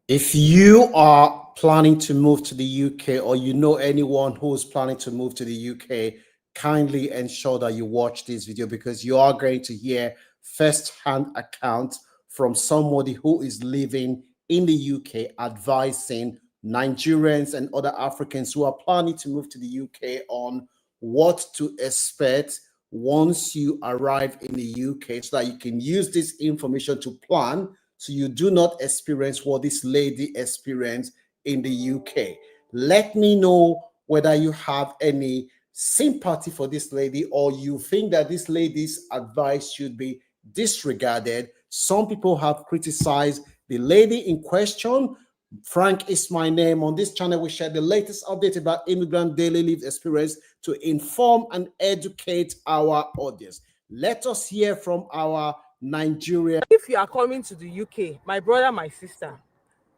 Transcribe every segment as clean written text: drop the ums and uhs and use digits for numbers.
If you are planning to move to the UK or you know anyone who is planning to move to the UK, kindly ensure that you watch this video because you are going to hear first-hand account from somebody who is living in the UK advising Nigerians and other Africans who are planning to move to the UK on what to expect once you arrive in the UK so that you can use this information to plan so you do not experience what this lady experienced in the UK. Let me know whether you have any sympathy for this lady or you think that this lady's advice should be disregarded. Some people have criticized the lady in question. Frank is my name. On this channel, we share the latest update about immigrant daily lived experience to inform and educate our audience. Let us hear from our Nigerian. If you are coming to the UK, my brother, my sister,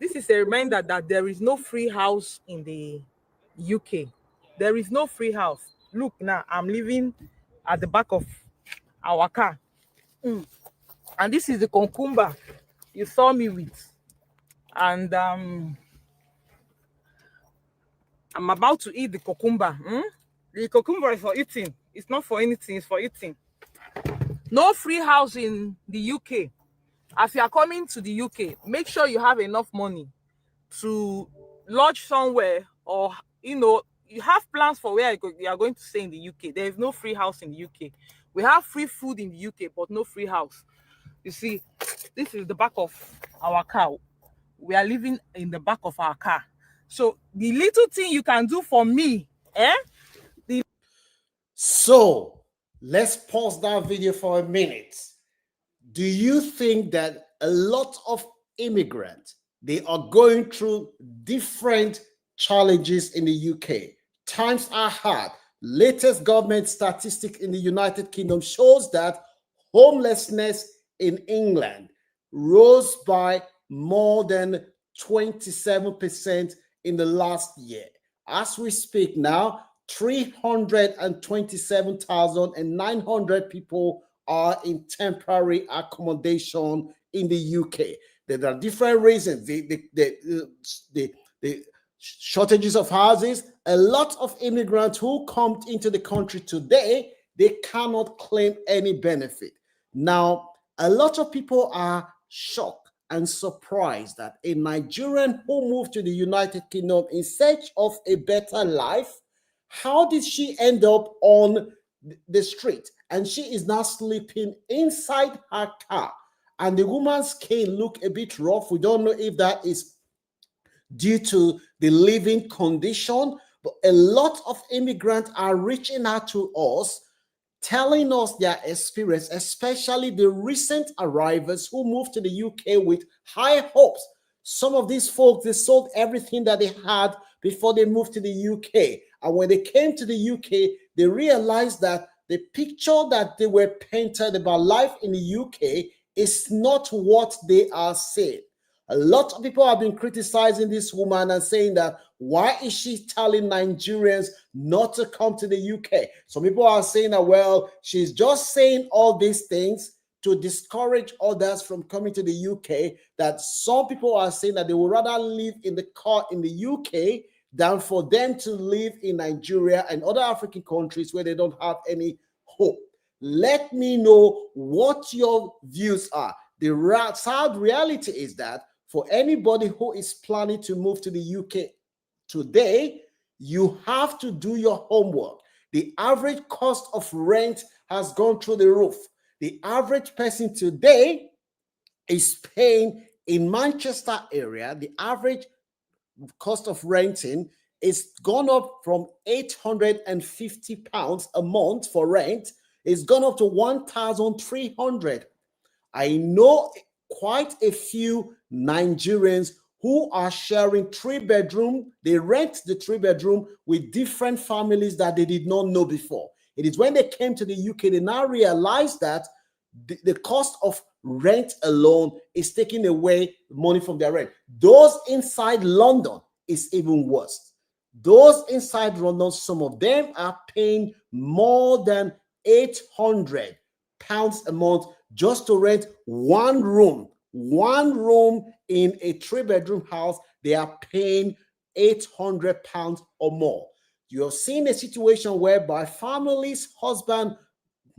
this is a reminder that there is no free house in the UK. There is no free house. Look, now I'm living at the back of our car. And this is the cucumber you saw me with. And I'm about to eat the cucumber. The cucumber is for eating. It's not for anything, it's for eating. No free house in the UK. As you are coming to the UK, make sure you have enough money to lodge somewhere, or you have plans for where you are going to stay in the UK. There is no free house in the UK. We have free food in the UK, but no free house. You see, this is the back of our car. We are living in the back of our car. So the little thing you can do for me, So let's pause that video for a minute. Do you think that a lot of immigrants, they are going through different challenges in the UK? Times are hard. Latest government statistic in the United Kingdom shows that homelessness in England rose by more than 27% in the last year. As we speak now, 327,900 people are in temporary accommodation in the UK. There are different reasons. The shortages of houses. A lot of immigrants who come into the country today, they cannot claim any benefit. Now, a lot of people are shocked and surprised that a Nigerian who moved to the United Kingdom in search of a better life, how did she end up on the street? And she is now sleeping inside her car. And the woman's skin look a bit rough. We don't know if that is due to the living condition, but a lot of immigrants are reaching out to us, telling us their experience, especially the recent arrivals who moved to the UK with high hopes. Some of these folks, they sold everything that they had before they moved to the UK. And when they came to the UK, they realized that the picture that they were painted about life in the UK is not what they are saying. A lot of people have been criticizing this woman and saying that why is she telling Nigerians not to come to the UK? Some people are saying that, well, she's just saying all these things to discourage others from coming to the UK, that some people are saying that they would rather live in the car in the UK than for them to live in Nigeria and other African countries where they don't have any hope. Let me know what your views are. The sad reality is that for anybody who is planning to move to the UK today, you have to do your homework. The average cost of rent has gone through the roof. The average person today is paying in Manchester area, the average cost of renting is gone up from £850 a month for rent. It's gone up to 1,300. I know quite a few Nigerians who are sharing 3-bedroom. They rent the 3-bedroom with different families that they did not know before. It is when they came to the UK, they now realize that the cost of rent alone is taking away money from their rent. Those inside London is even worse. Those inside London, some of them are paying more than £800 a month just to rent one room in a 3-bedroom house, they are paying £800 or more. You have seen a situation whereby families, husband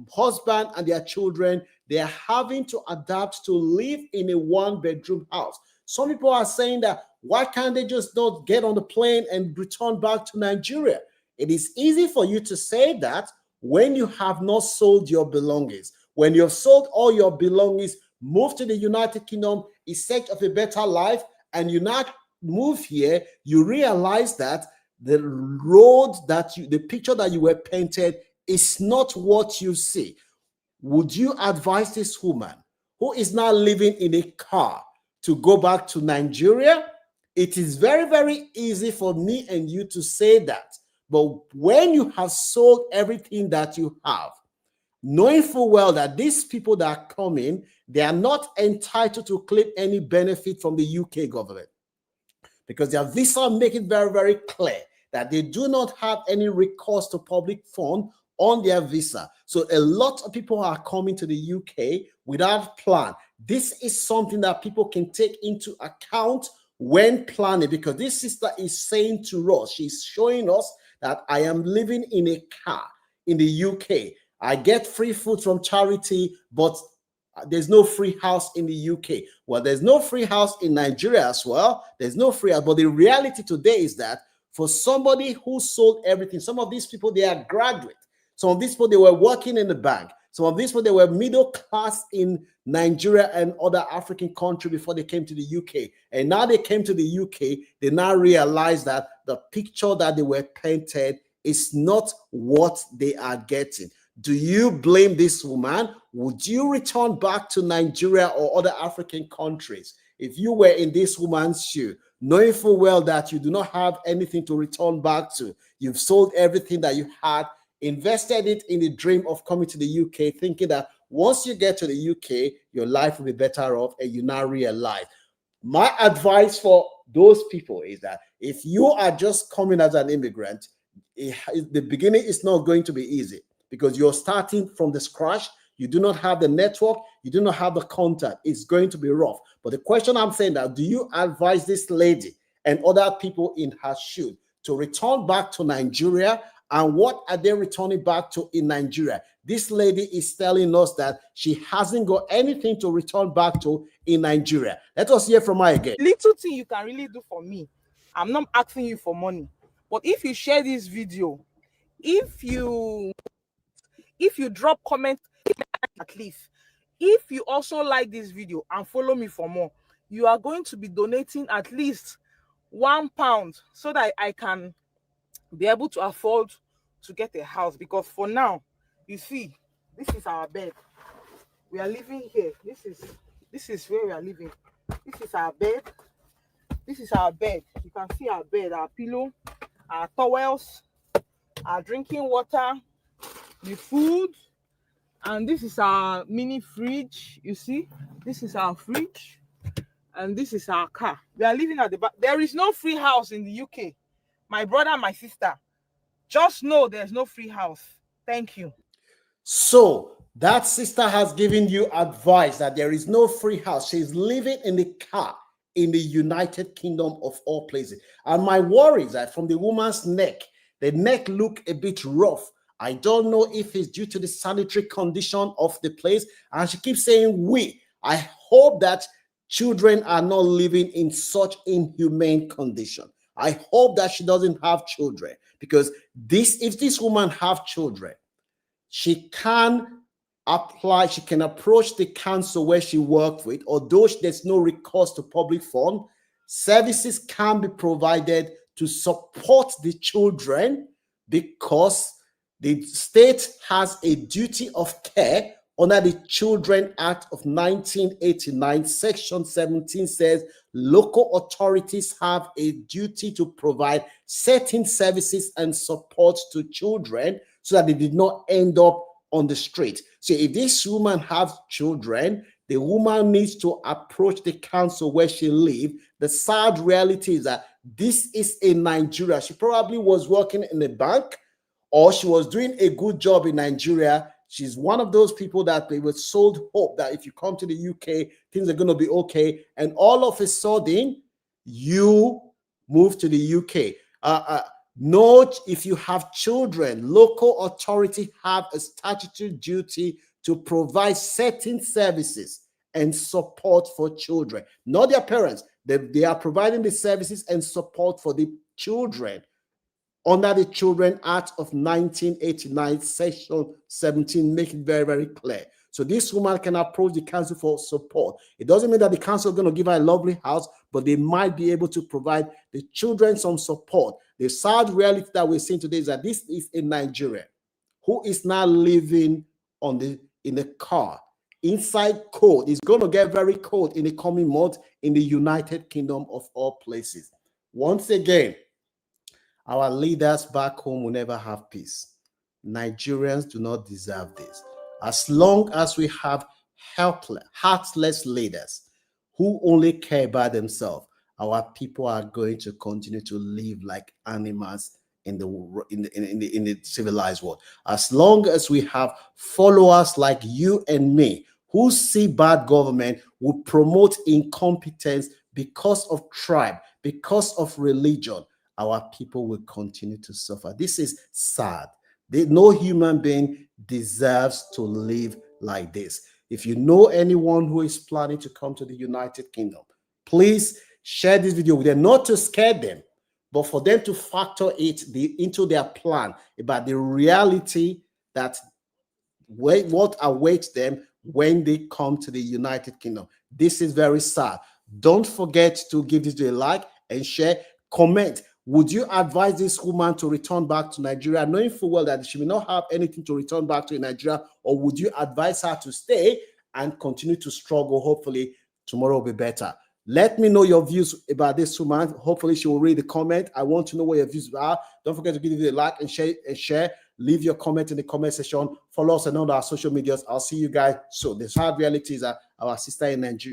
and their children, they are having to adapt to live in a 1-bedroom house. Some people are saying that why can't they just not get on the plane and return back to Nigeria? It is easy for you to say that when you have not sold your belongings. When you have sold all your belongings, move to the United Kingdom in search of a better life, and you not move here, you realize that the road that the picture that you were painted is not what you see. Would you advise this woman who is now living in a car to go back to Nigeria? It is very, very easy for me and you to say that. But when you have sold everything that you have, knowing full well that these people that are coming, they are not entitled to claim any benefit from the UK government, because their visa make it very, very clear that they do not have any recourse to public fund on their visa. So a lot of people are coming to the UK without plan. This is something that people can take into account when planning, because this sister is saying to us, she's showing us that I am living in a car in the UK. I get free food from charity, but there's no free house in the UK. Well, there's no free house in Nigeria as well. There's no free house. But the reality today is that for somebody who sold everything, some of these people, they are graduate. Some of these people, they were working in the bank. Some of these people, they were middle class in Nigeria and other African countries before they came to the UK. And now they came to the UK, they now realize that the picture that they were painted is not what they are getting. Do you blame this woman? Would you return back to Nigeria or other African countries if you were in this woman's shoe, knowing full well that you do not have anything to return back to? You've sold everything that you had, invested it in the dream of coming to the UK, thinking that once you get to the UK, your life will be better off, and you now realize. My advice for those people is that if you are just coming as an immigrant, the beginning is not going to be easy, because you're starting from the scratch. You do not have the network. You do not have the contact. It's going to be rough. But the question I'm saying that, do you advise this lady and other people in her shoes to return back to Nigeria? And what are they returning back to in Nigeria? This lady is telling us that she hasn't got anything to return back to in Nigeria. Let us hear from her again. Little thing you can really do for me. I'm not asking you for money. But if you share this video, if you drop comment at least, if you also like this video and follow me for more, you are going to be donating at least £1 so that I can be able to afford to get a house. Because for now, you see, this is our bed. We are living here. This is where we are living. This is our bed. This is our bed. You can see our bed, our pillow, our towels, our drinking water, the food, and this is our mini fridge. You see, this is our fridge, and this is our car. We are living at the back. There is no free house in the UK. My brother, my sister, just know there's no free house. Thank you. So that sister has given you advice that there is no free house. She's living in the car in the United Kingdom of all places. And my worry is that from the woman's neck, the neck look a bit rough. I don't know if it's due to the sanitary condition of the place. And she keeps saying we. I hope that children are not living in such inhumane condition. I hope that she doesn't have children, because if this woman have children, she can apply, she can approach the council where she worked with, although there's no recourse to public fund. Services can be provided to support the children, because the state has a duty of care under the Children Act of 1989. Section 17 says local authorities have a duty to provide certain services and support to children so that they did not end up on the street. So if this woman has children, the woman needs to approach the council where she lives. The sad reality is that this is in Nigeria. She probably was working in a bank, or she was doing a good job in Nigeria. She's one of those people that they were sold hope that if you come to the UK, things are going to be okay. And all of a sudden, you move to the UK. Note, if you have children, local authority have a statutory duty to provide certain services and support for children, not their parents. They are providing the services and support for the children under the Children Act of 1989, Section 17, make it very, very clear. So this woman can approach the council for support. It doesn't mean that the council is going to give her a lovely house, but they might be able to provide the children some support. The sad reality that we're seeing today is that this is a Nigerian who is now living in the car. Inside cold. It's going to get very cold in the coming months in the United Kingdom of all places. Once again, our leaders back home will never have peace. Nigerians do not deserve this. As long as we have helpless, heartless leaders who only care about themselves, our people are going to continue to live like animals in the civilized world. As long as we have followers like you and me who see bad government, who promote incompetence because of tribe, because of religion, our people will continue to suffer. This is sad. No human being deserves to live like this. If you know anyone who is planning to come to the United Kingdom, please share this video with them, not to scare them, but for them to factor it into their plan about the reality that what awaits them when they come to the United Kingdom. This is very sad. Don't forget to give this video a like and share. Comment. Would you advise this woman to return back to Nigeria, knowing full well that she may not have anything to return back to in Nigeria, or would you advise her to stay and continue to struggle? Hopefully, tomorrow will be better. Let me know your views about this woman. Hopefully, she will read the comment. I want to know what your views are. Don't forget to give it a like and share. Leave your comment in the comment section. Follow us on all our social medias. I'll see you guys soon. The hard reality is that our sister in Nigeria.